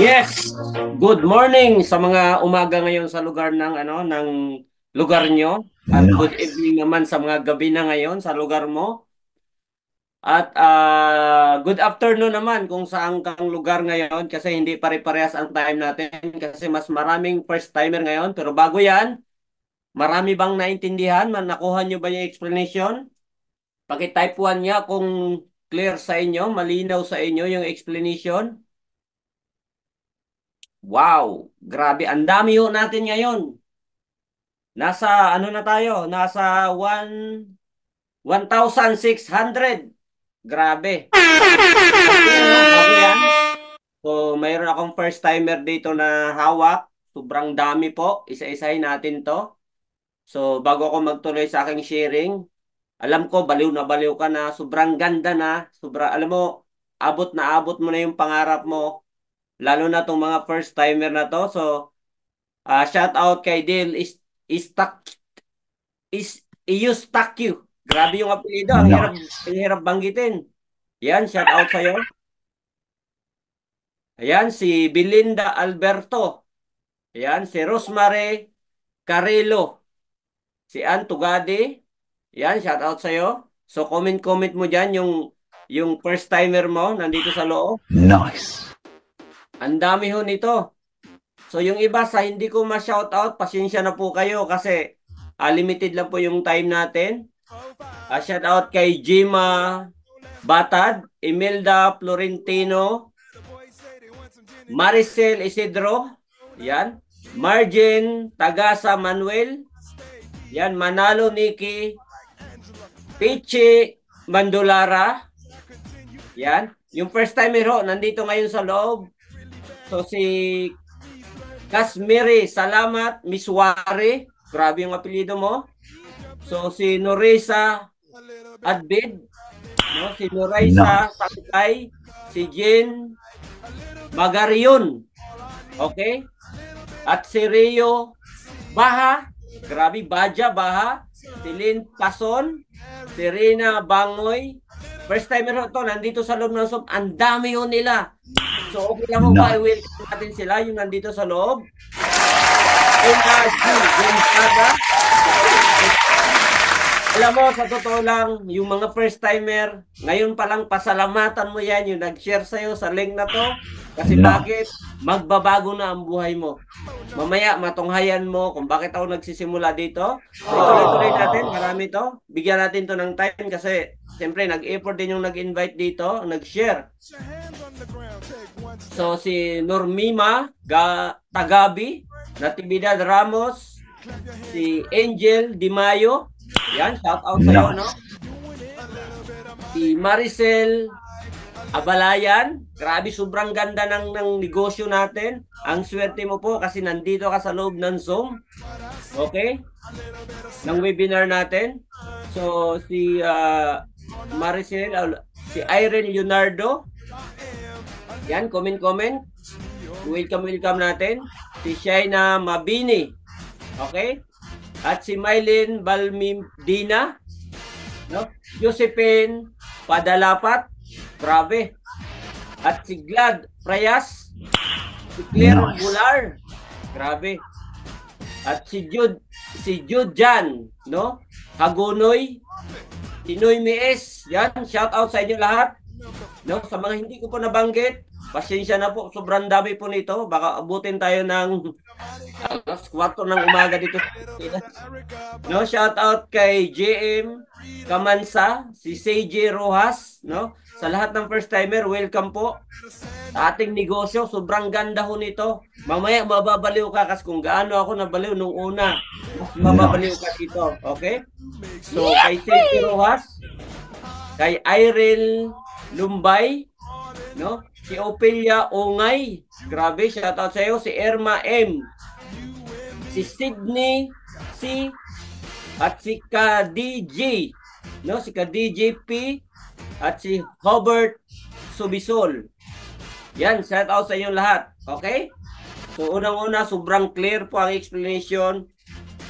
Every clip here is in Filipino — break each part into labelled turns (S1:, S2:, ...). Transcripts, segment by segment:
S1: Yes, good morning sa mga umaga ngayon sa lugar ng lugar nyo at good
S2: Nice.
S1: evening naman sa mga gabi na ngayon sa lugar mo. At good afternoon naman kung saan kang lugar ngayon kasi hindi pare-parehas ang time natin kasi mas maraming first timer ngayon. Pero bago 'yan, marami bang naintindihan? Nakuha nyo ba yung explanation? Paki-type 1 niya kung clear sa inyo, malinaw sa inyo yung explanation. Wow, grabe, ang dami ho natin ngayon. Nasa ano na tayo? Nasa 1,600. Grabe. Okay, ano? Bago yan. So, mayroon akong first timer dito na hawak. Sobrang dami po. Isa-isahin natin to. So, bago ako magtuloy sa aking sharing, alam ko, baliw na baliw ka na. Sobrang ganda na. Alam mo, abot mo na yung pangarap mo. Lalo na tong mga first timer na to. So, shout out kay Dale is Eustakio. Grabe yung apelyido.
S2: Nice.
S1: Ang hirap banggitin. Yan, shout out sa'yo. Ayan, si Belinda Alberto. Ayan, si Rosemary Carrillo. Si Ann Tugade. Yan, shout out sa'yo. So, comment-comment mo dyan yung first timer mo nandito sa loob.
S2: Nice.
S1: Ang dami ho nito. So, yung iba sa hindi ko ma-shout out, pasensya na po kayo kasi limited lang po yung time natin. Shout out kay Jima Batad, Imelda Florentino, Maricel Isidro, yan. Margin Tagasa Manuel, yan. Manalo Nikki, Pichi Mandulara, yan. Yung first time hero, nandito ngayon sa loob. So si Kasmiri, salamat, Miss Wari, grabe yung apelyido mo. So si Norisa Adbid, no? Si Noraisa
S2: Nice.
S1: Sakay, si Jen Magarion, okay? At si Rio Baha, grabe, Baja Baha, si Lynn Pason, si Rina Bangoy. First timer ho to, nandito sa loob ng sob, ang dami ho nila. So okay lang ho ba,
S2: Nice.
S1: i-welcome natin sila, yung nandito sa loob. Ella G. Gonzaga. Alam mo, sa totoo lang, yung mga first timer, ngayon pa lang pasalamatan mo yan, yung nag-share sa'yo sa link na to. Kasi bakit?
S2: Nice.
S1: Magbabago na ang buhay mo. Mamaya, matunghayan mo kung bakit ako nagsisimula dito. So, ituloy-tuloy natin. Marami to. Bigyan natin to ng time kasi, siyempre, nag-effort din yung nag-invite dito, nag-share. So, si Normima Tagabi, Natividad Ramos, si Angel Di Mayo. Yan, shout out sa'yo, no?
S2: Nice.
S1: Si Maricel Abalayan. Grabe, sobrang ganda ng negosyo natin. Ang swerte mo po kasi nandito ka sa loob ng Zoom. Okay? Ng webinar natin. So, si Maricel, si Irene Leonardo. Yan, comment-comment. Welcome natin. Si Shaina Mabini. Okay? At si Mylene Balmidina. No? Josephine Padalapat. Grabe. At si Glad Prayas. Si Claire
S2: Nice.
S1: Bular. Grabe. At si Jude Jan, no? Hagunoy, Tinoy Mies. Yan, shout out sa inyo lahat. No, sa mga hindi ko po nabanggit, pasensya na po, sobrang dami po nito. Baka abutin tayo ng alas 4 ng umaga dito sa Pilipinas. No, shout out kay JM Kamansa, si CJ Rojas, no? Sa lahat ng first timer, welcome po sa ating negosyo. Sobrang ganda ho nito. Mamaya mababaliw ka kasi kung gaano ako nabaliw nung una. Mas mababaliw ka
S2: Nice.
S1: dito, okay? So, kay CJ Rojas, kay Irene Lumbay, no? Si Opelia Ongay. Grabe, shout out sa iyo. Si Irma M. Si Sydney C. At si Ka-DJ, no? Si Ka-DJ P. At si Hobart Subisol. Yan, shout out sa inyong lahat. Okay? So, unang-una, sobrang clear po ang explanation.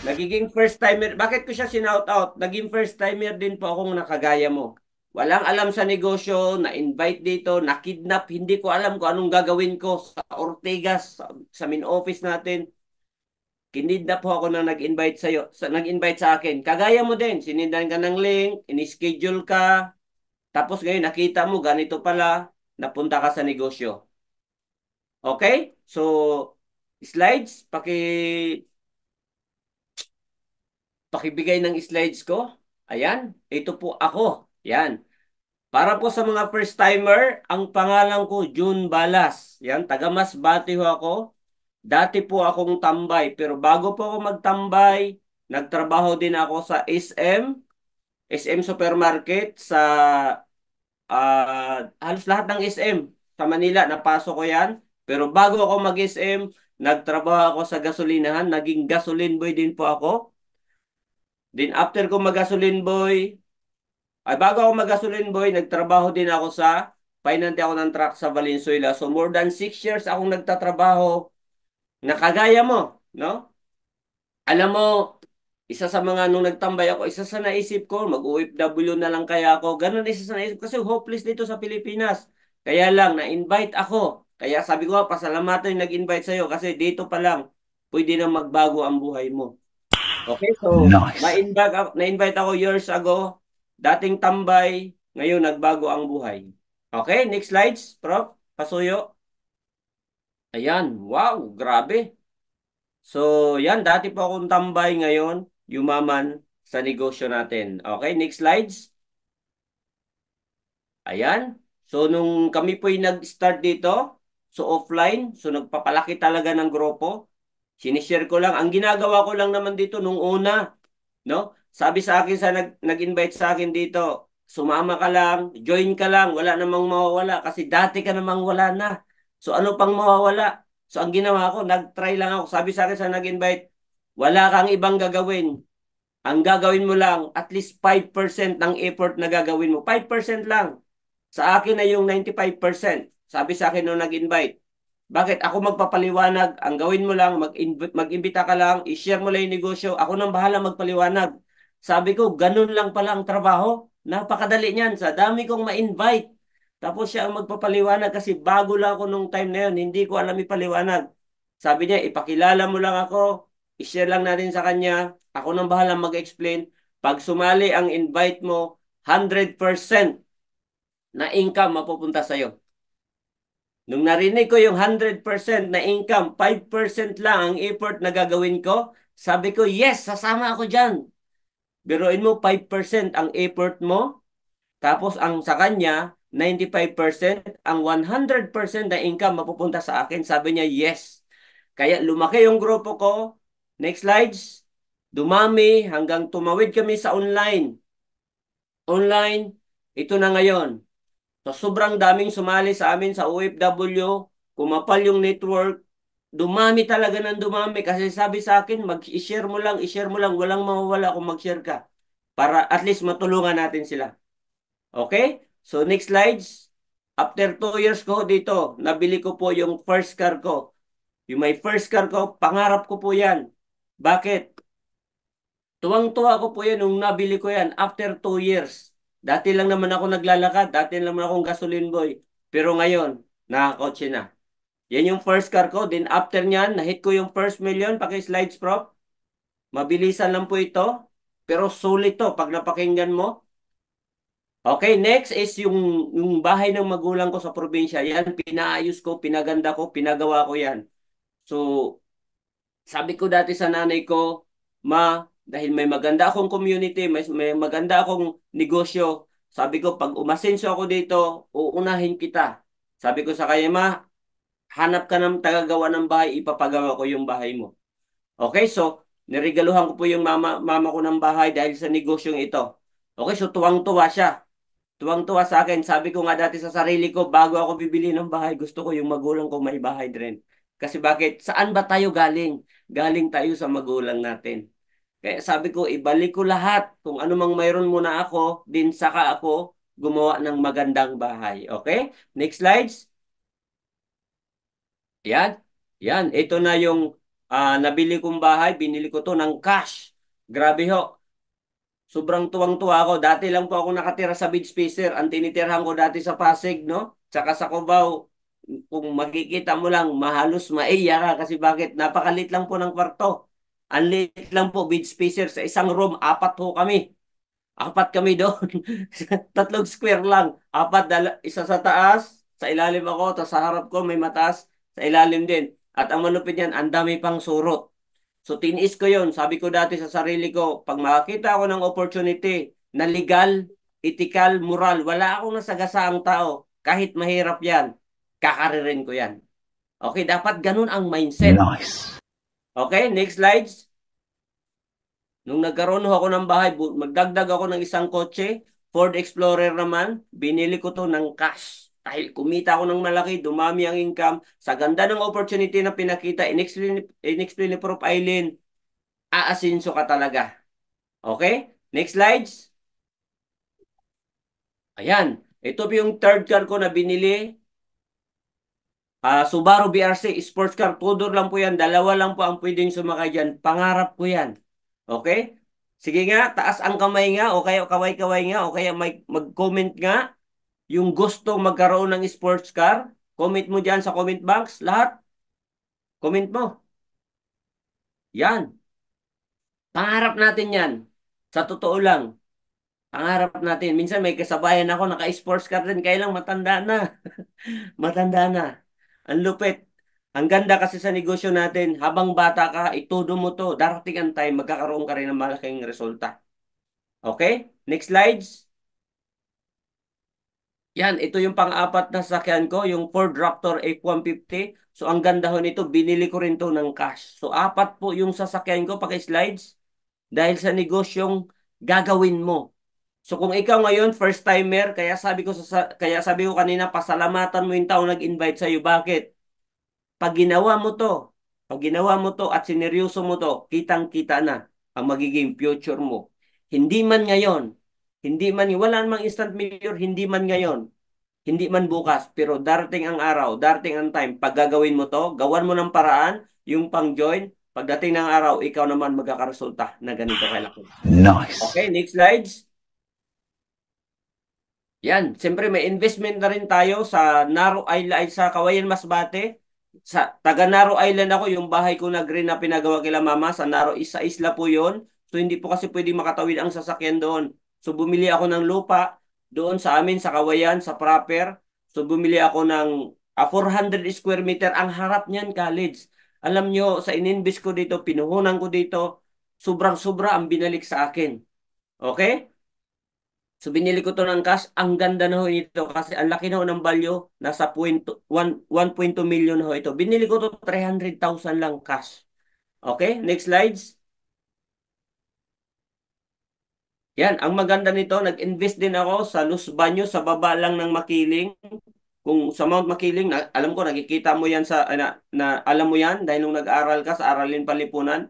S1: Nagiging first timer. Bakit ko siya sinout out? Naging first timer din po akong nakagaya mo. Walang alam sa negosyo, na-invite dito, na-kidnap, hindi ko alam kung anong gagawin ko sa Ortigas, sa main office natin. Kinidnap po ako na nag-invite nag-invite sa akin. Kagaya mo din, sinindan ka ng link, in-schedule ka, tapos ngayon nakita mo ganito pala, napunta ka sa negosyo. Okay? So, slides, pakibigay ng slides ko. Ayan, ito po ako. Yan. Para po sa mga first timer, ang pangalan ko June Balas. Yan, taga Masbate ho ako. Dati po akong tambay, pero bago po ako magtambay, nagtrabaho din ako sa SM Supermarket sa halos lahat ng SM sa Manila, napasok ko yan. Pero bago ako mag-SM, nagtrabaho ako sa gasolinahan, naging gasoline boy din po ako. Then after ko mag-gasoline boy, bago ako mag-gasoline boy, nagtrabaho din ako sa pinante ako ng truck sa Valenzuela. So more than 6 years akong nagtatrabaho na kagaya mo, no? Alam mo, isa sa mga nung nagtambay ako, isa sa naisip ko, mag-OFW na lang kaya ako. Ganun isa sa naisip kasi hopeless dito sa Pilipinas. Kaya lang, na-invite ako. Kaya sabi ko, pasalamatan yung nag-invite sa'yo kasi dito pa lang, pwede na magbago ang buhay mo. Okay, so,
S2: Nice.
S1: na-invite ako years ago. Dating tambay, ngayon nagbago ang buhay. Okay, next slides, Prof. Pasuyo. Ayan, wow, grabe. So, yan, dati po akong tambay ngayon, yumaman sa negosyo natin. Okay, next slides. Ayan. So, nung kami po yung nag-start dito, so offline, so nagpapalaki talaga ng grupo. Sinishare ko lang. Ang ginagawa ko lang naman dito nung una, no? Sabi sa akin nag-invite sa akin dito, sumama ka lang, join ka lang, wala namang mawawala kasi dati ka namang wala na. So ano pang mawawala? So ang ginawa ko, nag-try lang ako. Sabi sa akin sa nag-invite, wala kang ibang gagawin. Ang gagawin mo lang, at least 5% ng effort na gagawin mo. 5% lang. Sa akin na yung 95%. Sabi sa akin nung nag-invite. Bakit? Ako magpapaliwanag. Ang gawin mo lang, mag-imbita ka lang, i-share mo lang yung negosyo. Ako nang bahala magpaliwanag. Sabi ko, ganun lang pala ang trabaho. Napakadali niyan. Sa dami kong ma-invite. Tapos siya ang magpapaliwanag kasi bago lang ako nung time na yun. Hindi ko alam ipaliwanag. Sabi niya, ipakilala mo lang ako. I-share lang natin sa kanya. Ako nang bahala mag-explain. Pag sumali ang invite mo, 100% na income mapupunta sa'yo. Nung narinig ko yung 100% na income, 5% lang ang effort na gagawin ko, sabi ko, yes, sasama ako dyan. Biruin mo, 5% ang effort mo, tapos ang sa kanya, 95%, ang 100% na income mapupunta sa akin. Sabi niya, yes. Kaya lumaki yung grupo ko. Next slides. Dumami hanggang tumawid kami sa online. Online, ito na ngayon. So, sobrang daming sumali sa amin sa OFW, kumapal yung network, dumami talaga ng dumami kasi sabi sa akin, i-share mo lang, walang mawawala kung mag-share ka para at least matulungan natin sila. Okay? So, next slides. After 2 years ko dito, nabili ko po yung first car ko. Yung may first car ko, pangarap ko po yan. Bakit? Tuwang-tuwa ko po yan nung nabili ko yan after 2 years. Dati lang naman ako naglalakad, dati lang naman akong gasoline boy. Pero ngayon, nakakotse na. Yan yung first car ko. Then after nyan, na-hit ko yung first million. Paki-slides, Prof. Mabilisan lang po ito. Pero sulit to pag napakinggan mo. Okay, next is yung bahay ng magulang ko sa probinsya. Yan, pinaayos ko, pinaganda ko, pinagawa ko yan. So, sabi ko dati sa nanay ko, ma, dahil may maganda akong community, may maganda akong negosyo, sabi ko, pag umasenso ako dito, uunahin kita. Sabi ko sa kanya, ma, hanap ka ng tagagawa ng bahay, ipapagawa ko yung bahay mo. Okay, so, niregaluhan ko po yung mama ko ng bahay dahil sa negosyong ito. Okay, so tuwang-tuwa siya. Tuwang-tuwa sa akin. Sabi ko nga dati sa sarili ko, bago ako bibili ng bahay, gusto ko yung magulang ko may bahay din. Kasi bakit? Saan ba tayo galing? Galing tayo sa magulang natin. Kaya sabi ko, ibalik ko lahat. Kung ano mang mayroon muna ako, din saka ako gumawa ng magandang bahay. Okay? Next slides. Yan. Yan. Ito na yung nabili kong bahay. Binili ko to ng cash. Grabe ho. Sobrang tuwang-tuwa ako. Dati lang po ako nakatira sa Beach Spacer. Ang tinitirhan ko dati sa Pasig, no? Tsaka sa Cubao. Kung makikita mo lang, mahalos maiya ka kasi bakit? Napakalit lang po ng kwarto. Ang liit lang po, Beach Spacer. Sa isang room, apat ho kami. Apat kami doon. Tatlong square lang. Apat, isa sa taas, sa ilalim ako, tapos sa harap ko may mataas, sa ilalim din. At ang manupit yan, ang dami pang surot. So tiniis ko yon. Sabi ko dati sa sarili ko, pag makakita ako ng opportunity na legal, ethical, moral, wala akong nasagasaang tao, kahit mahirap yan, kakaririn ko yan. Okay, dapat ganun ang mindset.
S2: Nice.
S1: Okay, next slides. Nung nagkaroon ho ako ng bahay, magdagdag ako ng isang kotse, Ford Explorer naman, binili ko to ng cash. Dahil kumita ako ng malaki, dumami ang income, sa ganda ng opportunity na pinakita, inexplain ni Prof. Eileen, aasinso ka talaga. Okay? Next slides. Ayan. Ito po yung third car ko na binili. Subaru BRC sports car. Tudor lang po yan. Dalawa lang po ang pwedeng sumakay dyan. Pangarap ko yan. Okay? Sige nga, taas ang kamay nga o kaya kaway-kaway nga o kaya mag-comment nga yung gusto magkaroon ng sports car. Comment mo dyan sa comment box. Lahat. Comment mo. Yan. Pangarap natin yan. Sa totoo lang. Pangarap natin. Minsan may kasabayan ako, naka-sports car din. Kaya lang matanda na. Matanda na. Ang lupit. Ang ganda kasi sa negosyo natin, habang bata ka, itudo mo to. Darating ang time, magkakaroon ka rin ng malaking resulta. Okay? Next slides. Yan, ito yung pang-apat na sasakyan ko, yung Ford Raptor F-150. So, ang ganda ho nito, binili ko rin to ng cash. So, apat po yung sasakyan ko, paki-slides. Dahil sa negosyong gagawin mo. So kung ikaw ngayon first timer, kaya sabi ko kanina pasalamatan mo yung tao nag-invite sa iyo. Bakit? Pag ginawa mo to, pag ginawa mo to at sineryoso mo to, kitang-kita na ang magiging future mo. Hindi man ngayon, wala namang instant mayor, hindi man ngayon, hindi man bukas, pero darating ang araw, darating ang time, pag gagawin mo to, gawan mo ng paraan, yung pang-join, pagdating ng araw, ikaw naman magkakaresulta na ganito kalaki.
S2: Nice.
S1: Okay, next slides. Yan, siyempre may investment na rin tayo sa Naro Island, sa Kawayan Masbate. Sa taga Naro Island ako, yung bahay ko na green na pinagawa kila mama, sa Naro, isa isla po yon. So hindi po kasi pwedeng makatawid ang sasakyan doon. So bumili ako ng lupa doon sa amin, sa Kawayan, sa proper. So bumili ako ng 400 square meter. Ang harap niyan, college. Alam nyo, sa ininvest ko dito, pinuhunan ko dito, sobrang-sobra ang binalik sa akin. Okay? So binili ko to ng cash. Ang ganda na ho ito kasi ang laki na ho ng value. Nasa 1.2 million ho ito. Binili ko to 300,000 lang cash. Okay, next slides. Yan, ang maganda nito, nag-invest din ako sa Los Baños, sa baba lang ng Makiling. Kung sa Mount Makiling, alam ko, nakikita mo yan alam mo yan dahil nung nag-aral ka sa Aralin Palipunan,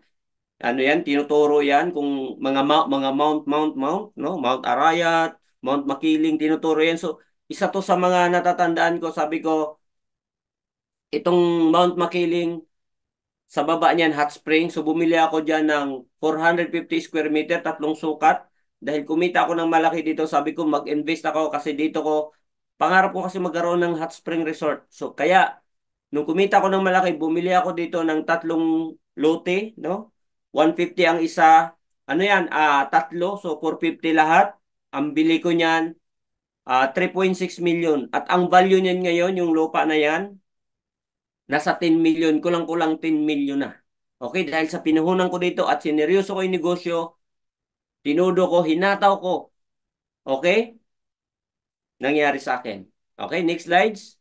S1: ano yan, tinuturo yan kung mga mount, no? Mount Arayat, Mount Makiling, tinuturo yan. So, isa to sa mga natatandaan ko, sabi ko, itong Mount Makiling, sa baba niyan, hot spring. So, bumili ako dyan ng 450 square meter, tatlong sukat. Dahil kumita ako ng malaki dito, sabi ko, mag-invest ako kasi dito pangarap ko kasi magkaroon ng hot spring resort. So, kaya, nung kumita ako ng malaki, bumili ako dito ng tatlong lote, no? 150 ang isa. Ano yan? Tatlo. So, 450 lahat. Ang bili ko niyan, 3.6 million. At ang value niyan ngayon, yung lupa na yan, nasa 10 million. Kulang-kulang 10 million na. Okay? Dahil sa pinuhunan ko dito at sineryoso ko yung negosyo, tinudo ko, hinataw ko. Okay? Nangyari sa akin. Okay? Next slides.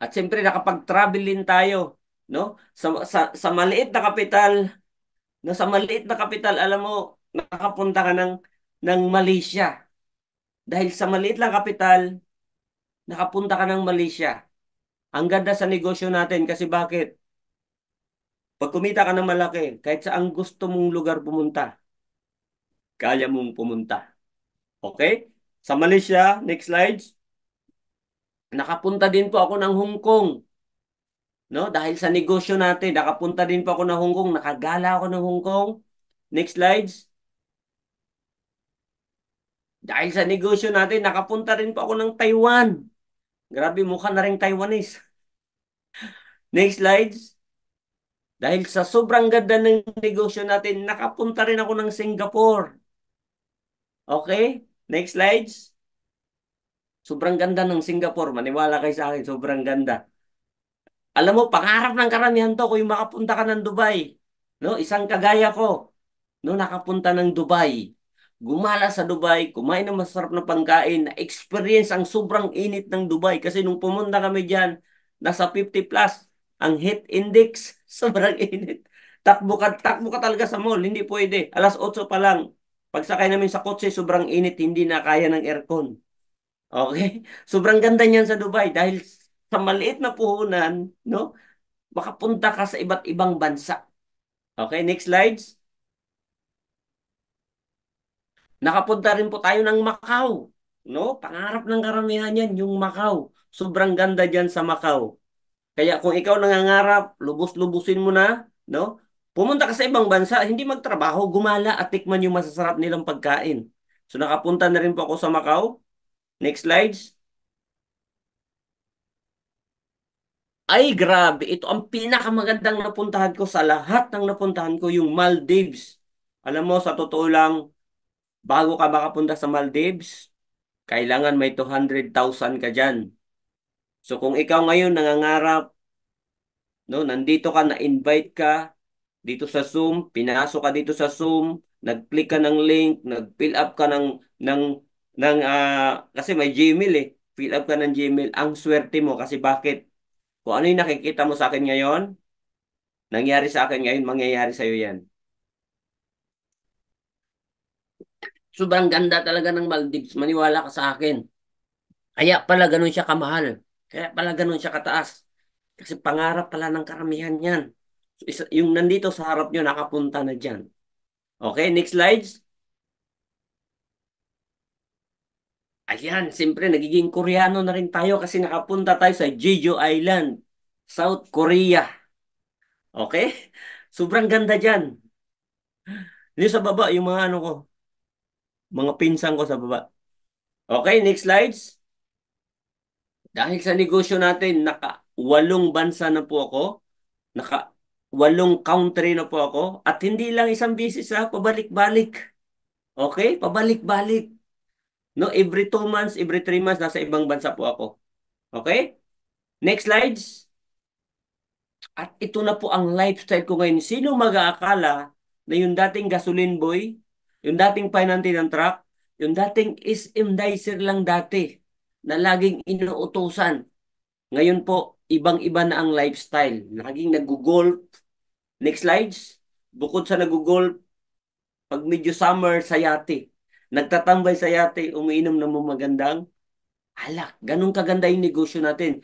S1: At siyempre, nakapag-travel din tayo. No? Sa maliit na kapital, alam mo, nakapunta ka ng Malaysia. Dahil sa maliit lang kapital, nakapunta ka ng Malaysia. Ang ganda sa negosyo natin kasi bakit? Pag kumita ka ng malaki, kahit saan gusto mong lugar pumunta, kaya mong pumunta. Okay? Sa Malaysia, next slides, nakapunta din po ako ng Hong Kong. No? Dahil sa negosyo natin, nakapunta din po ako ng Hong Kong, nakagala ako ng Hong Kong. Next slides. Dahil sa negosyo natin, nakapunta rin po ako ng Taiwan. Grabe, mukha na rin Taiwanese. Next slides. Dahil sa sobrang ganda ng negosyo natin, nakapunta rin ako ng Singapore. Okay? Next slides. Sobrang ganda ng Singapore. Maniwala kayo sa akin, sobrang ganda. Alam mo, pangarap ng karamihan to kung makapunta ka ng Dubai. No, isang kagaya ko, no, nakapunta ng Dubai. Gumala sa Dubai, kumain ng masarap na pangkain, na-experience ang sobrang init ng Dubai. Kasi nung pumunta kami diyan, nasa 50 plus ang heat index. Sobrang init. Takbo ka talaga sa mall, hindi pwede. Alas 8 pa lang. Pagsakay namin sa kotse, sobrang init, hindi na kaya ng aircon. Okay? Sobrang ganda niyan sa Dubai dahil sa maliit na puhunan, no? Makapunta ka sa iba't ibang bansa. Okay, next slides. Nakapunta rin po tayo ng Macau. No? Pangarap ng karamihan yan, yung Macau. Sobrang ganda dyan sa Macau. Kaya kung ikaw nangangarap, lubos-lubusin mo na, no? Pumunta ka sa ibang bansa, hindi magtrabaho, gumala at tikman yung masasarap nilang pagkain. So nakapunta na rin po ako sa Macau. Next slides. Ay, grabe. Ito ang pinakamagandang napuntahan ko sa lahat ng napuntahan ko, yung Maldives. Alam mo, sa totoo lang, bago ka makapunta sa Maldives, kailangan may 200,000 ka dyan. So kung ikaw ngayon nangangarap, no, nandito ka, na-invite ka dito sa Zoom, pinasok ka dito sa Zoom, nag-click ka ng link, nag-fill up ka ng kasi may Gmail eh. Fill up ka ng Gmail. Ang swerte mo kasi bakit? Kung ano yung nakikita mo sa akin ngayon, nangyari sa akin ngayon, mangyayari sa'yo yan. Sobrang ganda talaga ng Maldives. Maniwala ka sa akin. Kaya pala ganun siya kamahal. Kaya pala ganun siya kataas. Kasi pangarap pala ng karamihan yan. Yung nandito sa harap nyo, nakapunta na dyan. Okay, next slides. Ayan, siyempre nagiging Koreano na rin tayo kasi nakapunta tayo sa Jeju Island, South Korea. Okay? Sobrang ganda dyan. Dito sa baba, yung mga ano ko, mga pinsan ko sa baba. Okay, next slides. Dahil sa negosyo natin, naka 8 bansa na po ako. Naka 8 country na po ako. At hindi lang isang bisis ha, pabalik-balik. Okay? Pabalik-balik. No, every 2 months, every 3 months, nasa ibang bansa po ako. Okay? Next slides. At ito na po ang lifestyle ko ngayon. Sino mag-aakala na yung dating gasoline boy, yung dating pinante ng truck, yung dating SM dicer lang dati, na laging inuutosan. Ngayon po, ibang-iba na ang lifestyle. Laging nag-golf. Next slides. Bukod sa nag-golf, pag medyo summer sa yate, nagtatambay sa yate, umiinom ng mga magandang alak. Ganun kaganda yung negosyo natin.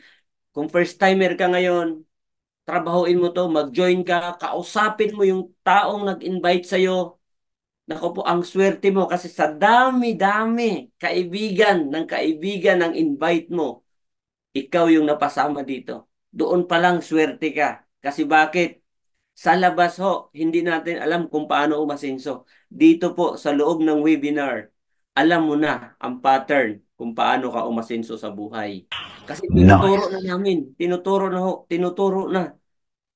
S1: Kung first timer ka ngayon, trabahuin mo to, mag-join ka, kausapin mo yung taong nag-invite sa'yo. Naku po, ang swerte mo kasi sa dami-dami kaibigan ng invite mo, ikaw yung napasama dito. Doon pa lang swerte ka. Kasi bakit? Sa labas ho, hindi natin alam kung paano umasenso. Dito po, sa loob ng webinar, alam mo na ang pattern kung paano ka umasenso sa buhay. Kasi tinuturo
S2: Nice.
S1: na namin, tinuturo na ho, tinuturo na.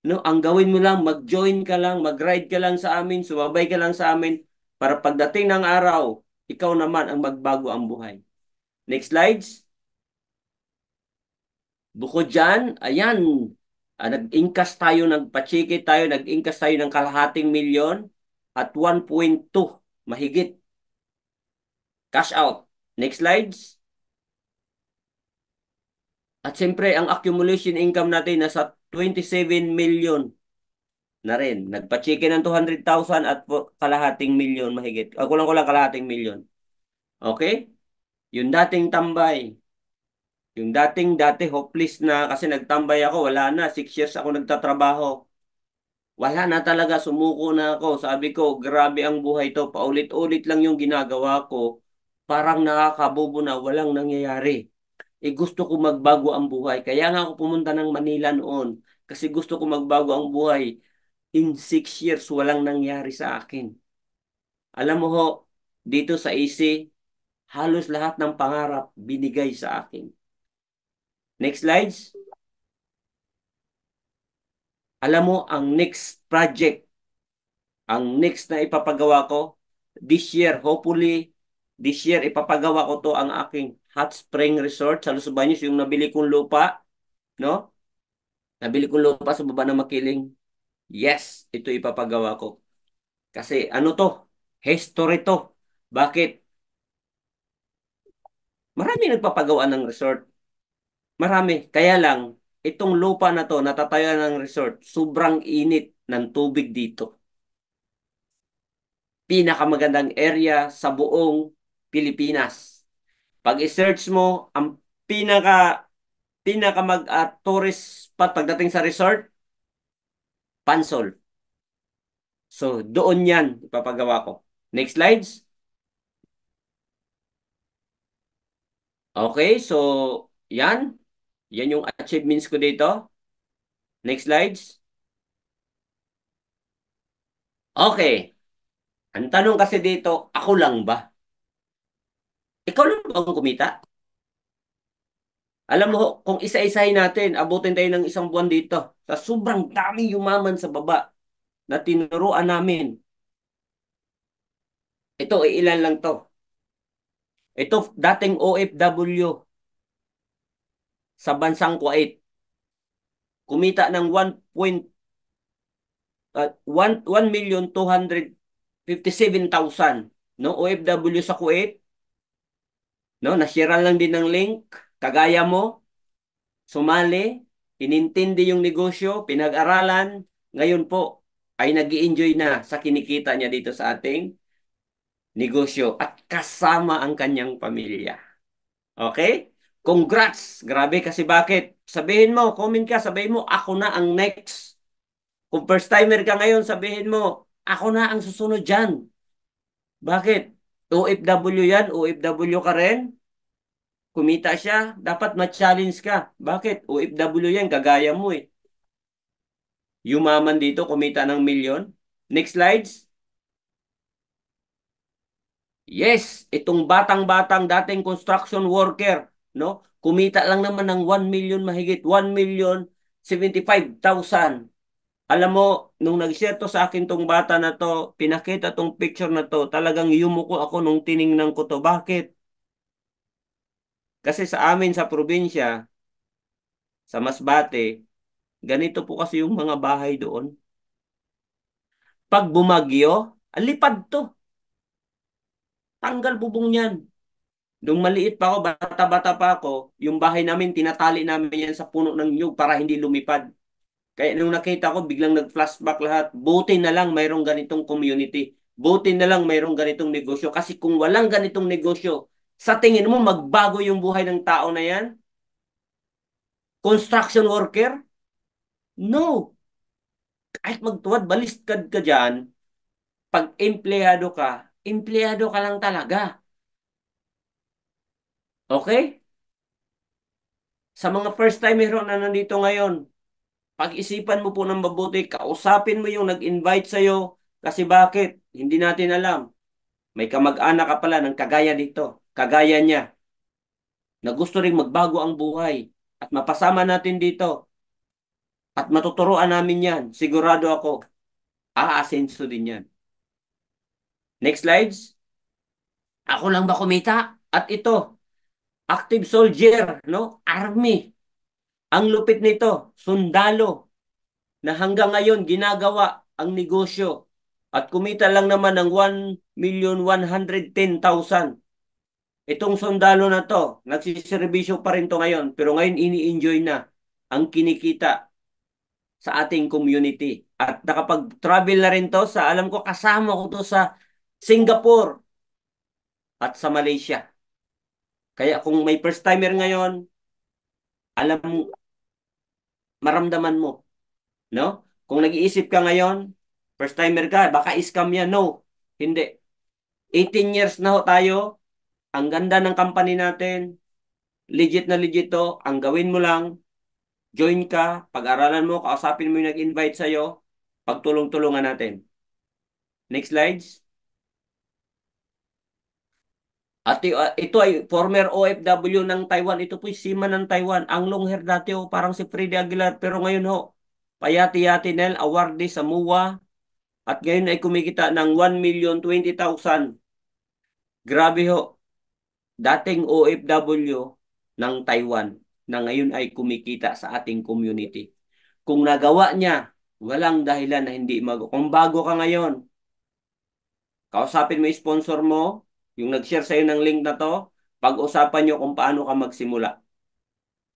S1: No, ang gawin mo lang, mag-join ka lang, mag-ride ka lang sa amin, sumabay ka lang sa amin, para pagdating ng araw, ikaw naman ang magbago ang buhay. Next slides. Bukod dyan, ayan, nag-ingkas tayo, nagpachiki tayo, nag-ingkas tayo ng 500,000 at 1.2 mahigit cash out. Next slides. At siyempre, ang accumulation income natin nasa 27 million na rin. Nagpachiki ng 200,000 at 0.5 million mahigit. Kulang-kulang 0.5 million. Okay? Yung dating tambay, yung dati hopeless na kasi nagtambay ako, wala na. 6 years ako nagtatrabaho. Wala na talaga, sumuko na ako. Sabi ko, grabe ang buhay to. Paulit-ulit lang yung ginagawa ko. Parang nakakabobo na, walang nangyayari. Gusto ko magbago ang buhay. Kaya nga ako pumunta ng Manila noon. Kasi gusto ko magbago ang buhay. In 6 years, walang nangyari sa akin. Alam mo ho, dito sa EC, halos lahat ng pangarap binigay sa akin. Next slides. Alam mo, ang next project, ang next na ipapagawa ko, this year, hopefully, this year, ipapagawa ko to ang aking hot spring resort sa Los Baños, yung nabili kong lupa, no? Nabili kong lupa sa baba ng Makiling. Yes, ito ipapagawa ko. Kasi ano to? History to. Bakit? Marami nagpapagawa ng resort. Marami. Kaya lang, itong lupa na to, natatayo ng resort, sobrang init ng tubig dito. Pinakamagandang area sa buong Pilipinas. Pag i-search mo, ang pinaka tourist spot pagdating sa resort, Pansol. So, doon yan ipapagawa ko. Next slides. Okay, so yan. Yan yung achievements ko dito. Next slides. Okay. Ang tanong kasi dito, ako lang ba? Ikaw lang ba ang kumita? Alam mo, kung isa-isahin natin, abutin tayo ng isang buwan dito. Sa sobrang daming yumaman sa baba na tinuruan namin. Ito, ilan lang to. Ito, dating OFW sa bansang Kuwait. Kumita ng 1,257,000. No? OFW sa Kuwait. No? Nashare lang din ng link. Kagaya mo, sumali, inintindi yung negosyo, pinag-aralan. Ngayon po, ay nag-i-enjoy na sa kinikita niya dito sa ating negosyo at kasama ang kanyang pamilya. Okay? Congrats! Grabe kasi bakit? Sabihin mo, comment ka, sabihin mo, ako na ang next. Kung first timer ka ngayon, sabihin mo, ako na ang susunod dyan. Bakit? OFW yan, OFW ka rin. Kumita siya, dapat ma-challenge ka. Bakit? OFW yan, kagaya mo eh. Yumaman dito, kumita ng milyon. Next slides. Yes, itong batang-batang dating construction worker, no? Kumita lang naman ng 1 million mahigit, 1,075,000. Alam mo, nung nag-share to sa akin tong bata na to, pinakita tong picture na to, talagang yumuko ako nung tiningnan ko to. Bakit? Kasi sa amin sa probinsya, sa Masbate, ganito po kasi yung mga bahay doon. Pag bumagyo, alipad to. Tanggal bubong yan. Nung maliit pa ako, bata-bata pa ako, yung bahay namin, tinatali namin yan sa puno ng nyug para hindi lumipad. Kaya nung nakita ko, biglang nag-flashback lahat. Buti na lang mayroong ganitong community. Buti na lang mayroong ganitong negosyo. Kasi kung walang ganitong negosyo, sa tingin mo magbago yung buhay ng tao na yan? Construction worker? No. Kahit magtuwad, baliskad ka dyan, pag empleyado ka lang talaga. Okay? Sa mga first time hero na nandito ngayon, pag-isipan mo po ng mabuti, kausapin mo yung nag-invite sa'yo. Kasi bakit? Hindi natin alam. May kamag-anak ka pala ng kagaya dito. Kagaya niya. Na gusto ring magbago ang buhay. At mapasama natin dito. At matuturoan namin yan. Sigurado ako. Aasenso din yan. Next slides. Ako lang ba kumita? At ito, active soldier, no? Army. Ang lupit nito, sundalo. Na hanggang ngayon ginagawa ang negosyo at kumita lang naman ng 1,110,000. Itong sundalo na to, nagsiservisyo pa rin to ngayon, pero ngayon ini-enjoy na ang kinikita sa ating community. At nakapag-travel na rin to sa, alam ko kasama ko to sa Singapore at sa Malaysia. Kaya kung may first timer ngayon, alam mo, maramdaman mo, no? Kung nag-iisip ka ngayon, first timer ka, baka scam yan. No, hindi. 18 years na ho tayo. Ang ganda ng company natin. Legit na legit to. Ang gawin mo lang, join ka, pag-aralan mo, kausapin mo yung nag-invite sa'yo, pagtulong-tulungan natin. Next slides. At ito ay former OFW ng Taiwan. Ito po'y seaman ng Taiwan. Ang long hair dati oh, parang si Freddy Aguilar. Pero ngayon ho, payati-yati nel, awardee sa MUA. At ngayon ay kumikita ng 1,020,000. Grabe ho. Dating OFW ng Taiwan na ngayon ay kumikita sa ating community. Kung nagawa niya, walang dahilan na hindi mag. Kung bago ka ngayon, kausapin mo yung sponsor mo, yung nag-share sa'yo ng link na to, pag-usapan nyo kung paano ka magsimula.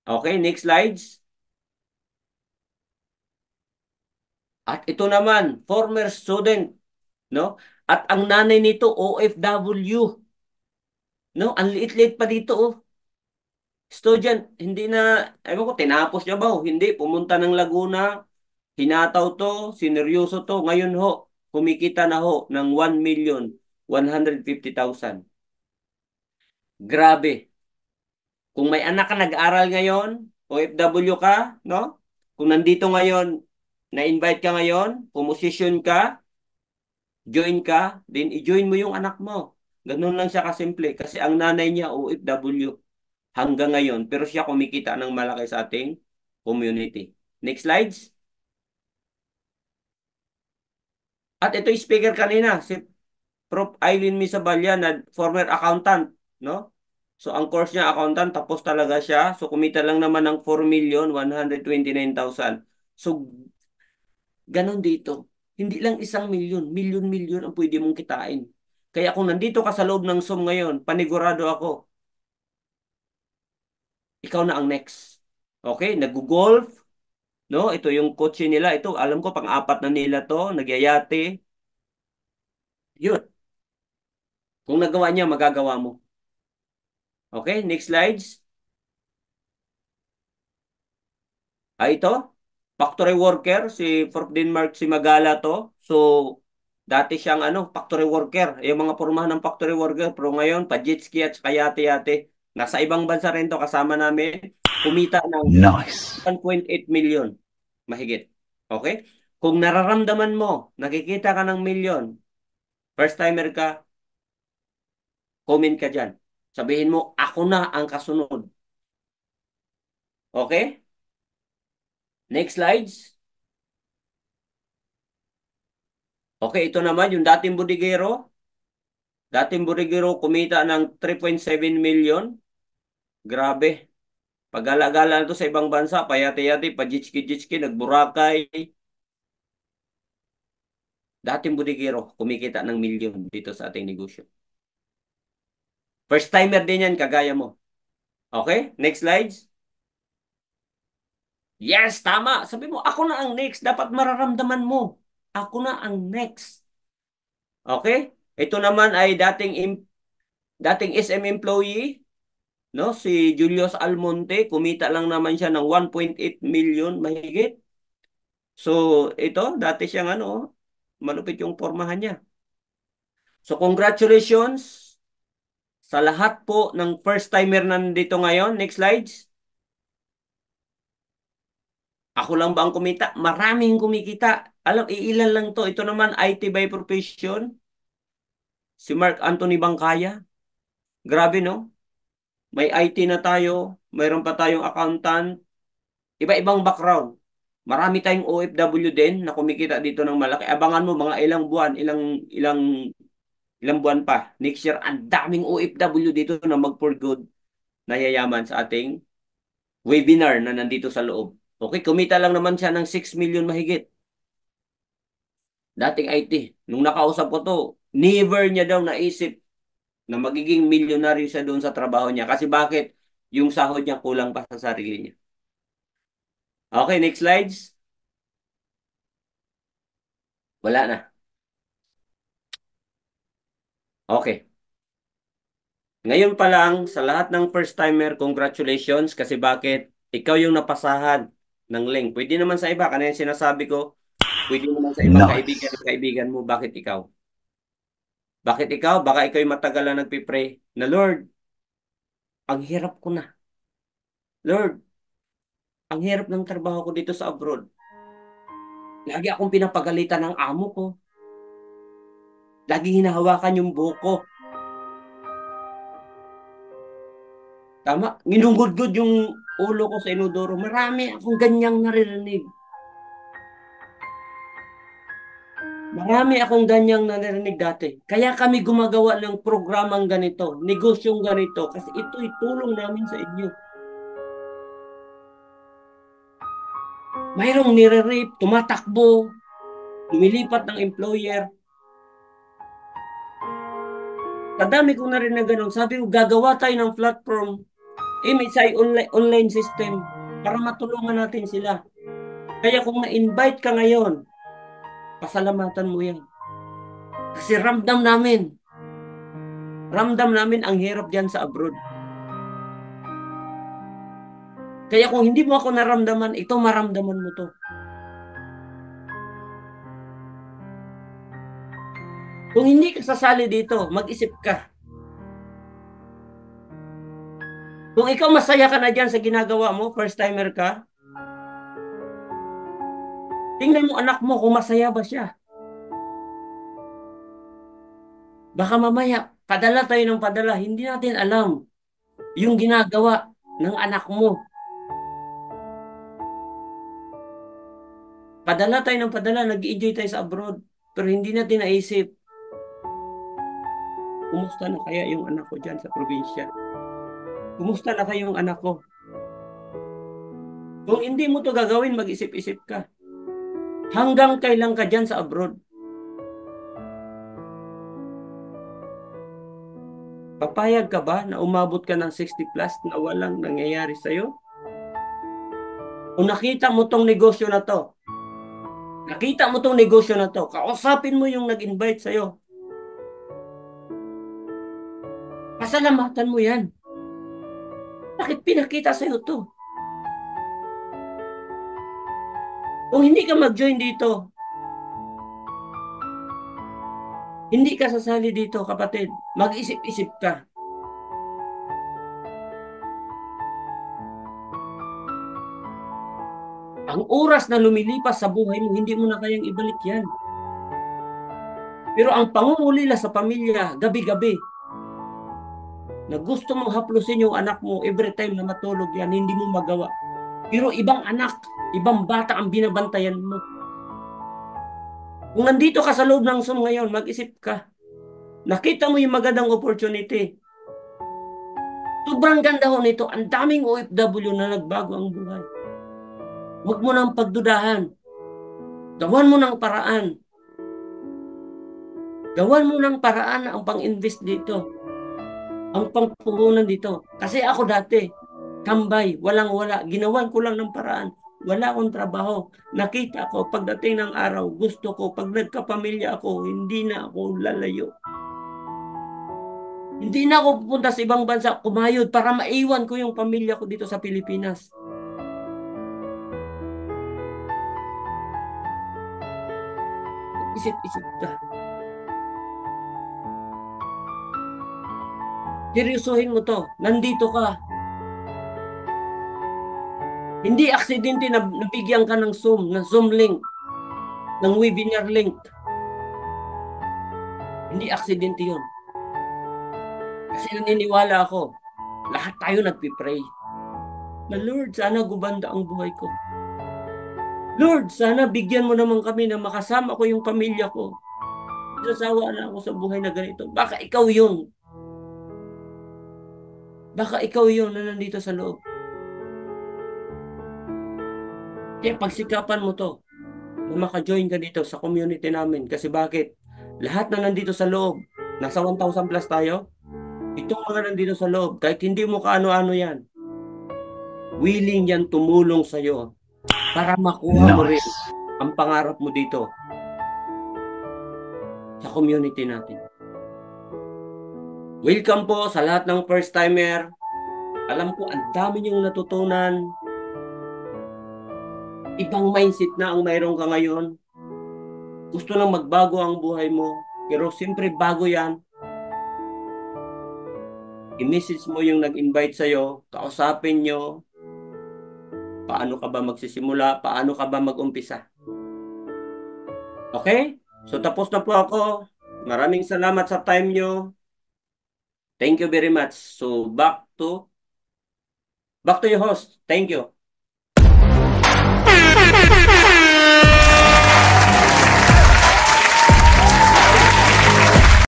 S1: Okay, next slides. At ito naman, former student, no? At ang nanay nito, OFW, no? Ang liit-liit pa dito, oh. Student, hindi na, ewan ko, tinapos niya ba? Hindi, pumunta ng Laguna, hinataw to, sineryoso to. Ngayon ho, kumikita na ho ng 1,150,000. Grabe. Kung may anak ka nag-aral ngayon, OFW ka, no? Kung nandito ngayon, na-invite ka ngayon, pumosisyon ka, join ka, then i-join mo yung anak mo. Ganun lang siya kasimple. Kasi ang nanay niya OFW hanggang ngayon, pero siya kumikita ng malaki sa ating community. Next slides. At ito yung speaker kanina, si Prof. Eileen Misabalya na former accountant, no? So ang course niya accountant tapos talaga siya. So kumita lang naman ng 4,129,000. So ganon dito. Hindi lang 1,000,000, milyon-milyon ang pwede mong kitain. Kaya kung nandito ka sa loob ng Zoom ngayon, panigurado ako, ikaw na ang next. Okay? Nag-golf, no? Ito yung kotse nila. Ito, alam ko, pang-apat na nila to. Nagyayate. Yun. Kung nagawa niya, magagawa mo. Okay? Next slides. Ito, factory worker, si Prof. Denmark, si Magala to. So, dati siyang factory worker. Yung mga pormahan ng factory worker. Pero ngayon, pa-jet ski at saka yate-yate. Nasa ibang bansa rin to kasama namin. Kumita ng
S2: Nice.
S1: 1.8 million. Mahigit. Okay? Kung nararamdaman mo, nakikita ka ng million, first timer ka, comment ka dyan. Sabihin mo, ako na ang kasunod. Okay? Next slides. Okay, ito naman yung dating bodigero. Dating bodigero kumita ng 3.7 million. Grabe. Pag-alagala na to sa ibang bansa, payati-yati, pa-jitski-jitski, nagburakay. Dating bodigero, kumikita ng milyon dito sa ating negosyo. First timer din yan, kagaya mo. Okay? Next slides. Yes, tama. Sabi mo, ako na ang next. Dapat mararamdaman mo. Ako na ang next. Okay? Ito naman ay dating SM employee, no? Si Julius Almonte, kumita lang naman siya ng 1.8 million mahigit. So, ito, dati siyang malupit yung pormahan niya. So, congratulations sa lahat po ng first timer nandito ngayon. Next slides. Ako lang ba ang kumita? Maraming kumikita. Alam, iilan lang to. Ito naman, IT by profession. Si Mark Anthony Bangkaya. Grabe, no? May IT na tayo. Mayroon pa tayong accountant. Iba-ibang background. Marami tayong OFW din na kumikita dito ng malaki. Abangan mo mga ilang buwan, ilang ilang buwan pa. Next year, ang daming OFW dito na mag-for good na yayaman sa ating webinar na nandito sa loob. Okay, kumita lang naman siya ng 6 million mahigit. Dating IT. Nung nakausap ko to, never niya daw naisip na magiging milyonaryo siya doon sa trabaho niya. Kasi bakit? Yung sahod niya kulang pa sa sarili niya. Okay, next slides. Wala na. Okay. Ngayon pa lang, sa lahat ng first timer, congratulations kasi bakit? Ikaw yung napasahan ng link. Pwede naman sa iba, kanina sinasabi ko, pwede naman sa ibang
S2: Nice.
S1: kaibigan mo, bakit ikaw? Bakit ikaw? Baka ikaw yung matagal na nagpipray na Lord, ang hirap ko na. Lord, ang hirap ng trabaho ko dito sa abroad. Lagi akong pinapagalitan ng amo ko. Lagi hinahawakan yung buhok ko. Tama? Ginugudgod yung ulo ko sa inodoro. Marami akong ganyang naririnig. Marami akong ganyang naririnig dati. Kaya kami gumagawa ng programang ganito, negosyong ganito, kasi ito'y tulong namin sa inyo. Mayroong nire-rape, tumatakbo, lumilipat ng employer. Kadami kong narinig na ganun. Sabi ko, gagawa tayo ng platform, MSI online system, para matulungan natin sila. Kaya kung na-invite ka ngayon, pasalamatan mo yan. Kasi ramdam namin ang hirap diyan sa abroad. Kaya kung hindi mo ako naramdaman, ito maramdaman mo to. Kung hindi ka sasali dito, mag-isip ka. Kung ikaw masaya ka na dyan sa ginagawa mo, first timer ka, tingnan mo anak mo kung masaya ba siya. Baka mamaya, padala tayo ng padala, hindi natin alam yung ginagawa ng anak mo. Padala tayo ng padala, nag-enjoy tayo sa abroad, pero hindi natin naisip, kumusta na kaya yung anak ko dyan sa probinsya? Kumusta na kaya yung anak ko? Kung hindi mo to gagawin, mag-isip-isip ka. Hanggang kailan ka dyan sa abroad? Papayag ka ba na umabot ka ng 60 plus na walang nangyayari sa'yo? Kung nakita mo tong negosyo na to, kausapin mo yung nag-invite sa'yo. Pasalamatan mo yan. Bakit pinakita sa'yo to? Kung hindi ka mag-join dito, hindi ka sasali dito, kapatid. Mag-isip-isip ka. Ang oras na lumilipas sa buhay mo, hindi mo na kayang ibalik yan. Pero ang pangungulila sa pamilya, gabi-gabi, na gusto mong haplusin yung anak mo every time na matulog yan, hindi mo magawa. Pero ibang anak, ibang bata ang binabantayan mo. Kung nandito ka sa loob ng Zoom ngayon, mag-isip ka. Nakita mo yung magandang opportunity. Sobrang ganda ho nito. Ang daming OFW na nagbago ang buhay. Huwag mo nang pagdudahan. Gawan mo ng paraan. Gawan mo ng paraan ang pang-invest dito. Ang pangpuhunan dito. Kasi ako dati, tambay, walang-wala. Ginawan ko lang ng paraan. Wala akong trabaho. Nakita ko, pagdating ng araw, gusto ko, pag nagkapamilya ako, hindi na ako lalayo. Hindi na ako pupunta sa ibang bansa, kumayod para maiwan ko yung pamilya ko dito sa Pilipinas. Isip-isip ka. Seryosohin mo to. Nandito ka. Hindi aksidente na nabigyan ka ng Zoom link, ng webinar link. Hindi aksidente yun. Kasi naniniwala ako, lahat tayo nagpipray. Na Lord, sana gumanda ang buhay ko. Lord, sana bigyan mo naman kami na makasama ko yung pamilya ko. Nasawa na ako sa buhay na ganito. Baka ikaw yun. Baka ikaw yun na nandito sa loob. Kaya pagsikapan mo to, na maka-join ka dito sa community namin. Kasi bakit? Lahat na nandito sa loob, nasa 1,000 plus tayo, itong mga nandito sa loob, kahit hindi mo kaano-ano yan, willing yan tumulong sa'yo para makuha mo rin ang pangarap mo dito sa community natin. Welcome po sa lahat ng first timer. Alam ko, ang dami niyong natutunan. Ibang mindset na ang mayroon ka ngayon. Gusto nang magbago ang buhay mo. Pero siyempre bago yan. I-message mo yung nag-invite sa'yo. Kausapin nyo. Paano ka ba magsisimula? Paano ka ba mag-umpisa? Okay? So tapos na po ako. Maraming salamat sa time nyo. Thank you very much. So back to Back to your host. Thank you.